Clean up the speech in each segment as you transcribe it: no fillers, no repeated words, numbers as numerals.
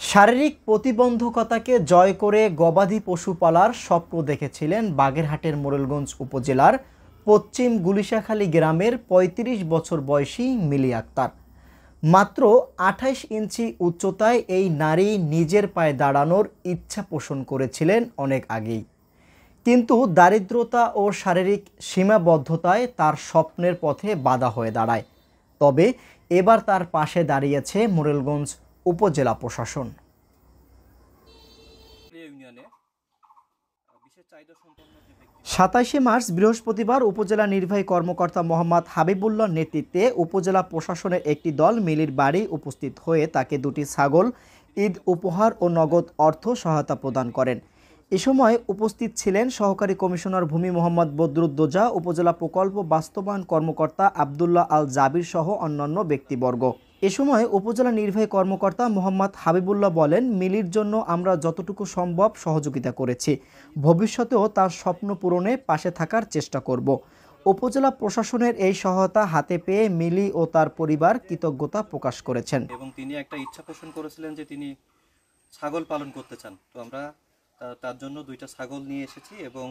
শারীরিক প্রতিবন্ধকতাকে জয় করে গবাদি পশু পালার স্বপ্ন দেখেছিলেন বাগেরহাটের মোরেলগঞ্জ উপজেলার পশ্চিম গুলিশাখালী গ্রামের ৩৫ বছর বয়সী মিলি আক্তার। মাত্র ২৮ ইঞ্চি উচ্চতায় এই নারী নিজের পায়ে দাঁড়ানোর ইচ্ছা পোষণ করেছিলেন অনেক আগেই, কিন্তু দারিদ্রতা ও শারীরিক সীমাবদ্ধতায় তার স্বপ্নের পথে বাধা হয়ে দাঁড়ায়। তবে এবার তার পাশে দাঁড়িয়েছে মোরেলগঞ্জ উপজেলা প্রশাসন। ২৭ মার্চ বৃহস্পতিবার উপজেলা নির্বাহী কর্মকর্তা মোহাম্মদ হাবিবুল্লাহর নেতৃত্বে উপজেলা প্রশাসনের একটি দল মিলির বাড়ি উপস্থিত হয়ে তাকে দুটি ছাগল, ঈদ উপহার ও নগদ অর্থ সহায়তা প্রদান করেন। এ সময় উপস্থিত ছিলেন সহকারী কমিশনার ভূমি মোহাম্মদ বদরুদ্দোজা, উপজেলা প্রকল্প বাস্তবায়ন কর্মকর্তা আবদুল্লাহ আল জাবির সহ অন্যান্য ব্যক্তিবর্গ। এ সময় উপজেলা নির্বাহী কর্মকর্তা মোহাম্মদ হাবিবুল্লাহ বলেন, মিলির জন্য আমরা যতটুকু সম্ভব সহযোগিতা করেছি, ভবিষ্যতেও তার স্বপ্ন পূরণে পাশে থাকার চেষ্টা করব। উপজেলা প্রশাসনের এই সহায়তা হাতে পেয়ে মিলি ও তার পরিবার কৃতজ্ঞতা প্রকাশ করেছেন। এবং তিনি একটা ইচ্ছা পোষণ করেছিলেন যে তিনি ছাগল পালন করতে চান, তো আমরা তার জন্য দুইটা ছাগল নিয়ে এসেছি এবং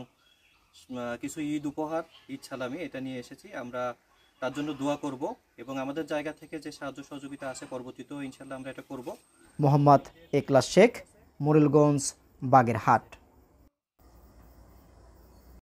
কিছু ঈদ উপহার, ঈদ সালামি এটা নিয়ে এসেছি। আমরা তার জন্য দোয়া করব এবং আমাদের জায়গা থেকে যে সাহায্য সহযোগিতা আছে পরবর্তীতেও ইনশাল্লাহ আমরা এটা করব। মোহাম্মদ একলাস শেখ, মোরেলগঞ্জ, বাগেরহাট।